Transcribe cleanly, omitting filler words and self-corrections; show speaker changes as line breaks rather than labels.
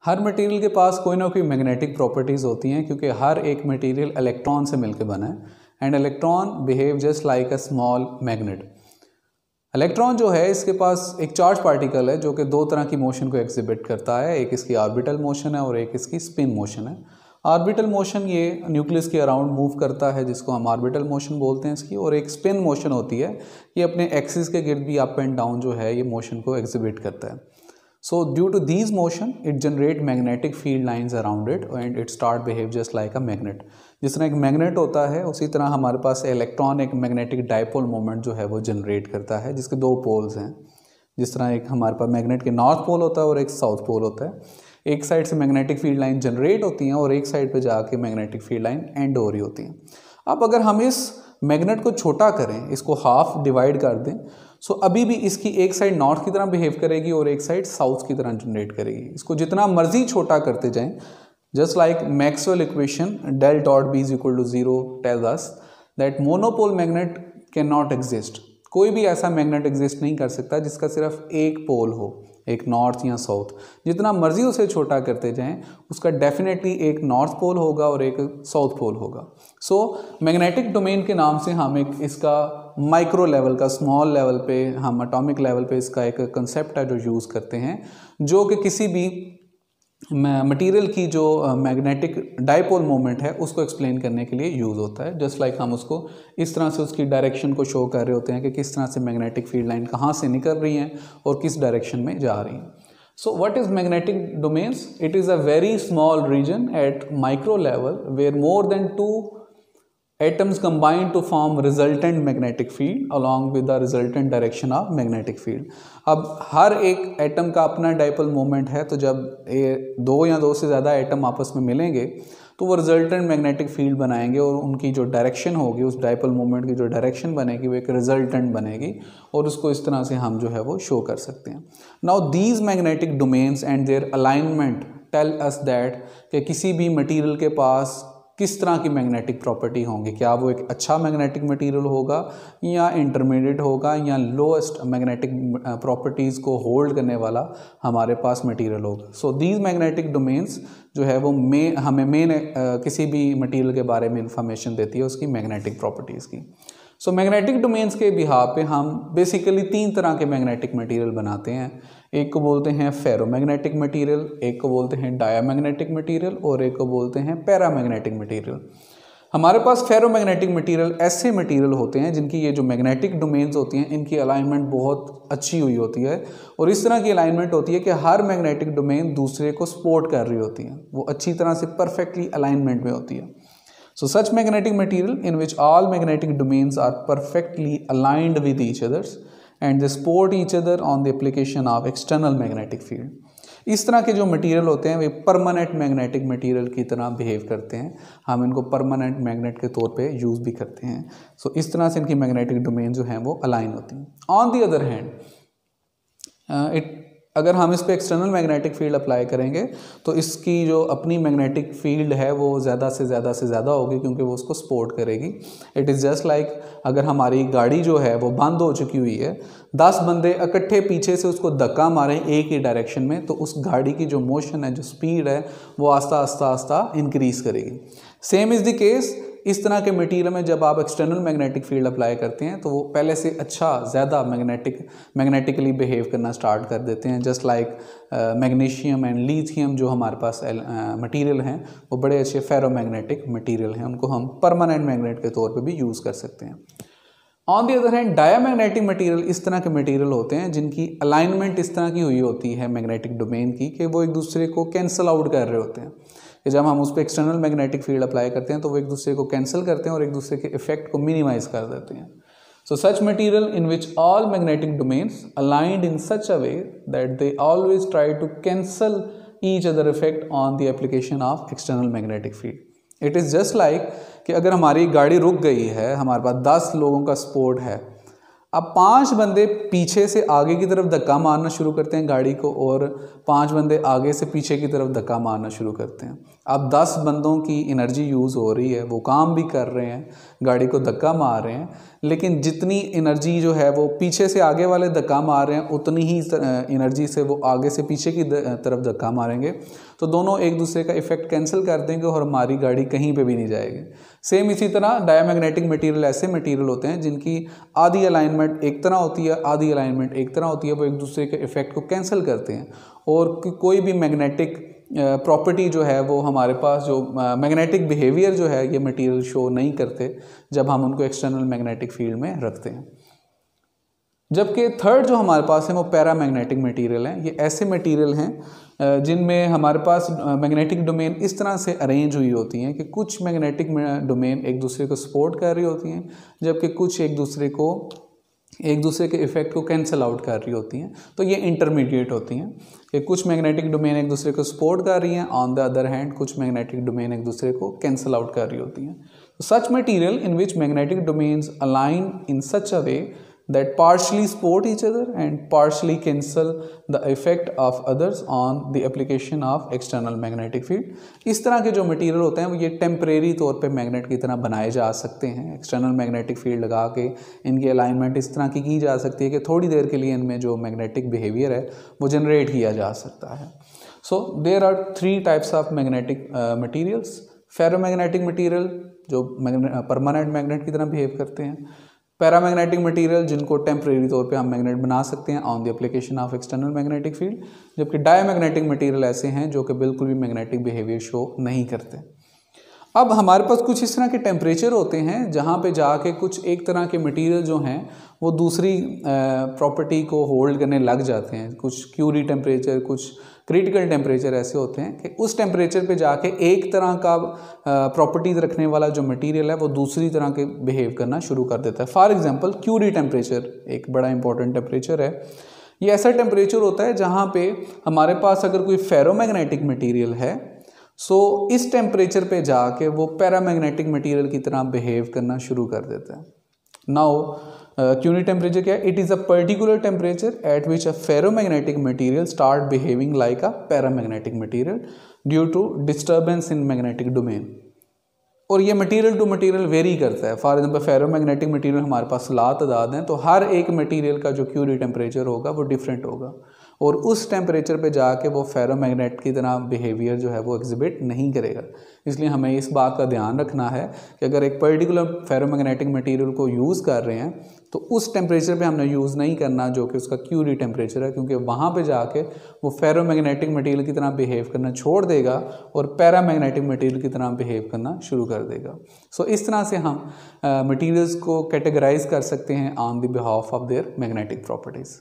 हर material के पास कोई ना कोई मैग्नेटिक प्रॉपर्टीज़ होती हैं क्योंकि हर एक मटेरियल इलेक्ट्रॉन से मिलकर बना है and electron behave just like a small magnet. Electron जो है इसके पास एक चार्ज पार्टिकल है जो कि दो तरह की मोशन को एग्जिबिट करता है, एक इसकी ऑर्बिटल मोशन है और एक इसकी स्पिन मोशन है। ऑर्बिटल मोशन ये न्यूक्लियस के अराउंड मूव करता है जिसको हम ऑर्बिटल मोशन बोलते हैं इसकी, और एक स्पिन मोशन होती है ये अपने एक्सिस के गिर्द भी अप एंड डाउन जो है ये मोशन को एग्जिबिट करता है। So due to these motion, it generate magnetic field lines around it and it start behave just like a magnet। जिस तरह एक मैग्नेट होता है उसी तरह हमारे पास इलेक्ट्रॉन एक मैग्नेटिक डायपोल मोमेंट जो है वो जनरेट करता है जिसके दो पोल्स हैं। जिस तरह एक हमारे पास मैग्नेट के नॉर्थ पोल होता है और एक साउथ पोल होता है, एक साइड से मैग्नेटिक फील्ड लाइन जनरेट होती हैं और एक साइड पे जाके मैग्नेटिक फील्ड लाइन एंड हो रही होती हैं। अब अगर हम इस मैग्नेट को छोटा करें, इसको हाफ डिवाइड कर दें, सो अभी भी इसकी एक साइड नॉर्थ की तरह बिहेव करेगी और एक साइड साउथ की तरह जनरेट करेगी। इसको जितना मर्जी छोटा करते जाएं, just like Maxwell equation del dot B is equal to 0 tells us that monopole magnet can not exist. कोई भी ऐसा मैग्नेट एग्जिस्ट नहीं कर सकता जिसका सिर्फ एक पोल हो, एक नॉर्थ या साउथ। जितना मर्जी उसे छोटा करते जाएं उसका डेफिनेटली एक नॉर्थ पोल होगा और एक साउथ पोल होगा। सो मैग्नेटिक डोमेन के नाम से हम एक इसका माइक्रो लेवल का, स्मॉल लेवल पे, हम एटॉमिक लेवल पे इसका एक कंसेप्ट है जो यूज़ करते हैं, जो कि किसी भी मटेरियल की जो मैग्नेटिक डायपोल मोमेंट है उसको एक्सप्लेन करने के लिए यूज़ होता है। जस्ट लाइक हम उसको इस तरह से उसकी डायरेक्शन को शो कर रहे होते हैं कि किस तरह से मैग्नेटिक फील्ड लाइन कहाँ से निकल रही हैं और किस डायरेक्शन में जा रही हैं। So what is magnetic domains? It is a very small region at micro level where more than two atoms combine to form resultant magnetic field along with the resultant direction of magnetic field। अब हर एक atom का अपना dipole moment है, तो जब ये दो या दो से ज़्यादा एटम आपस में मिलेंगे तो वो रिजल्टेंट मैग्नेटिक फील्ड बनाएंगे और उनकी जो डायरेक्शन होगी, उस डायपोल मोमेंट की जो डायरेक्शन बनेगी वो एक रिजल्टेंट बनेगी और उसको इस तरह से हम जो है वो शो कर सकते हैं। Now these magnetic domains and their alignment tell us that कि किसी भी मटेरियल के पास किस तरह की मैग्नेटिक प्रॉपर्टी होंगी, क्या वो एक अच्छा मैग्नेटिक मटेरियल होगा या इंटरमीडिएट होगा या लोएस्ट मैग्नेटिक प्रॉपर्टीज़ को होल्ड करने वाला हमारे पास मटेरियल होगा। सो दीज मैग्नेटिक डोमेन्स जो है वो हमें मेन किसी भी मटेरियल के बारे में इंफॉर्मेशन देती है उसकी मैग्नेटिक प्रॉपर्टीज़ की। सो मैग्नेटिक डोमेन्स के बिहाफ पे हम बेसिकली तीन तरह के मैग्नेटिक मटेरियल बनाते हैं। एक को बोलते हैं फेरोमैग्नेटिक मटेरियल, एक को बोलते हैं डायामैग्नेटिक मटेरियल और एक को बोलते हैं पैरामैग्नेटिक मटेरियल। हमारे पास फेरोमैग्नेटिक मटेरियल ऐसे मटेरियल होते हैं जिनकी ये जो मैग्नेटिक डोमेन्स होती हैं इनकी अलाइनमेंट बहुत अच्छी हुई होती है और इस तरह की अलाइनमेंट होती है कि हर मैग्नेटिक डोमेन दूसरे को सपोर्ट कर रही होती है, वो अच्छी तरह से परफेक्टली अलाइनमेंट में होती है। So such magnetic material in which all magnetic domains are perfectly aligned with each others and they support each other on the application of external magnetic field। इस तरह के जो मटेरियल होते हैं वे परमानेंट मैग्नेटिक मटेरियल की तरह behave करते हैं, हम इनको परमानेंट मैग्नेट के तौर पे यूज़ भी करते हैं। सो इस तरह से इनकी मैग्नेटिक डोमेन जो हैं वो अलाइन होती हैं। ऑन दी अदर हैंड अगर हम इस पर एक्सटर्नल मैग्नेटिक फील्ड अप्लाई करेंगे तो इसकी जो अपनी मैग्नेटिक फील्ड है वो ज़्यादा से ज़्यादा होगी क्योंकि वो उसको सपोर्ट करेगी। इट इज़ जस्ट लाइक अगर हमारी गाड़ी जो है वो बंद हो चुकी हुई है, 10 बंदे इकट्ठे पीछे से उसको धक्का मारें एक ही डायरेक्शन में, तो उस गाड़ी की जो मोशन है, जो स्पीड है, वो आस्ता इंक्रीज़ करेगी। सेम इज़ द केस इस तरह के मटेरियल में जब आप एक्सटर्नल मैग्नेटिक फील्ड अप्लाई करते हैं तो वो पहले से अच्छा ज़्यादा मैग्नेटिकली बिहेव करना स्टार्ट कर देते हैं। Just like magnesium and lithium जो हमारे पास मटेरियल हैं वो बड़े अच्छे फेरोमैग्नेटिक मटेरियल हैं, उनको हम परमानेंट मैग्नेट के तौर पे भी यूज़ कर सकते हैं। On the other hand diamagnetic material इस तरह के मटेरियल होते हैं जिनकी अलाइनमेंट इस तरह की हुई होती है मैग्नेटिक डोमेन की कि वो एक दूसरे को कैंसिल आउट कर रहे होते हैं कि जब हम उस पर एक्सटर्नल मैग्नेटिक फील्ड अप्लाई करते हैं तो वो एक दूसरे को कैंसिल करते हैं और एक दूसरे के इफेक्ट को मिनिमाइज कर देते हैं। So such material in which all magnetic domains aligned in such a way that they always try to cancel each other effect on the application of external magnetic field. It is just like कि अगर हमारी गाड़ी रुक गई है, हमारे पास 10 लोगों का सपोर्ट है, अब 5 बंदे पीछे से आगे की तरफ धक्का मारना शुरू करते हैं गाड़ी को और 5 बंदे आगे से पीछे की तरफ धक्का मारना शुरू करते हैं। अब 10 बंदों की एनर्जी यूज़ हो रही है, वो काम भी कर रहे हैं, गाड़ी को धक्का मार रहे हैं, लेकिन जितनी एनर्जी जो है वो पीछे से आगे वाले धक्का मार रहे हैं उतनी ही एनर्जी से वो आगे से पीछे की तरफ धक्का मारेंगे, तो दोनों एक दूसरे का इफेक्ट कैंसिल कर देंगे और हमारी गाड़ी कहीं पे भी नहीं जाएगी। सेम इसी तरह डायमैग्नेटिक मटेरियल ऐसे मटेरियल होते हैं जिनकी आधी अलाइनमेंट एक तरह होती है, आधी अलाइनमेंट एक तरह होती है, वो एक दूसरे के इफेक्ट को कैंसिल करते हैं और कोई भी मैग्नेटिक प्रॉपर्टी जो है वो हमारे पास जो मैग्नेटिक बिहेवियर जो है ये मटेरियल शो नहीं करते जब हम उनको एक्सटर्नल मैग्नेटिक फील्ड में रखते हैं। जबकि थर्ड जो हमारे पास है वो पैरामैग्नेटिक मटेरियल हैं। ये ऐसे मटेरियल हैं जिनमें हमारे पास मैग्नेटिक डोमेन इस तरह से अरेंज हुई होती हैं कि कुछ मैग्नेटिक डोमेन एक दूसरे को सपोर्ट कर रही होती हैं, जबकि कुछ एक दूसरे के इफेक्ट को कैंसिल आउट कर रही होती हैं। तो ये इंटरमीडिएट होती हैं कि कुछ मैग्नेटिक डोमेन एक दूसरे को सपोर्ट कर रही हैं, ऑन द अदर हैंड कुछ मैग्नेटिक डोमेन एक दूसरे को कैंसिल आउट कर रही होती हैं। Such material in which magnetic domains align in such a way that partially support each other and partially cancel the effect of others on the application of external magnetic field। इस तरह के जो material होते हैं वो ये temporary तौर पे मैग्नेट की तरह बनाए जा सकते हैं। एक्सटर्नल मैग्नेटिक फील्ड लगा के इनकी अलाइनमेंट इस तरह की जा सकती है कि थोड़ी देर के लिए इनमें जो मैग्नेटिक बिहेवियर है वो जनरेट किया जा सकता है। So there are 3 types of magnetic materials. Ferromagnetic material जो परमानेंट मैग्नेट की तरह बिहेव करते हैं, पैरामैग्नेटिक मटेरियल जिनको टेम्परेरी तौर पे हम मैग्नेट बना सकते हैं on the application of external magnetic field, जबकि डायमैग्नेटिक मटेरियल ऐसे हैं जो कि बिल्कुल भी मैग्नेटिक बिहेवियर शो नहीं करते। अब हमारे पास कुछ इस तरह के टेम्परेचर होते हैं जहाँ पे जाके कुछ एक तरह के मटेरियल जो हैं वो दूसरी प्रॉपर्टी को होल्ड करने लग जाते हैं। कुछ क्यूरी टेम्परेचर, कुछ क्रिटिकल टेम्परेचर ऐसे होते हैं कि उस टेम्परेचर पे जाके एक तरह का प्रॉपर्टीज रखने वाला जो मटेरियल है वो दूसरी तरह के बिहेव करना शुरू कर देता है। फॉर एग्जांपल क्यूरी टेम्परेचर एक बड़ा इंपॉर्टेंट टेम्परेचर है। ये ऐसा टेम्परेचर होता है जहाँ पे हमारे पास अगर कोई फेरोमैग्नेटिक मटेरियल है सो इस टेम्परेचर पे जाके वो पैरामैग्नेटिक मटेरियल की तरह बिहेव करना शुरू कर देता है। नाउ क्यूरी टेम्परेचर क्या है? It is a particular temperature at which a ferromagnetic material start behaving like a paramagnetic material due to disturbance in magnetic domain. और ये मटेरियल टू मटेरियल वेरी करता है। फॉर एग्जांपल फेरोमैग्नेटिक मटेरियल हमारे पास तादाद हैं, तो हर एक मटेरियल का जो क्यूरी टेम्परेचर होगा वो डिफरेंट होगा और उस टेम्परेचर पे जाके वो फेरोमैग्नेट की तरह बिहेवियर जो है वो एग्जिबिट नहीं करेगा। इसलिए हमें इस बात का ध्यान रखना है कि अगर एक पर्टिकुलर फेरोमैग्नेटिक मटेरियल को यूज़ कर रहे हैं तो उस टेम्परेचर पे हमने यूज़ नहीं करना जो कि उसका क्यूरी टेम्परेचर है, क्योंकि वहाँ पे जाके वो फेरोमैग्नेटिक मटेरियल की तरह बिहेव करना छोड़ देगा और पैरामैग्नेटिक मटेरियल की तरह बिहेव करना शुरू कर देगा। सो इस तरह से हम मटेरियल्स को कैटेगराइज कर सकते हैं on the behalf of their magnetic properties.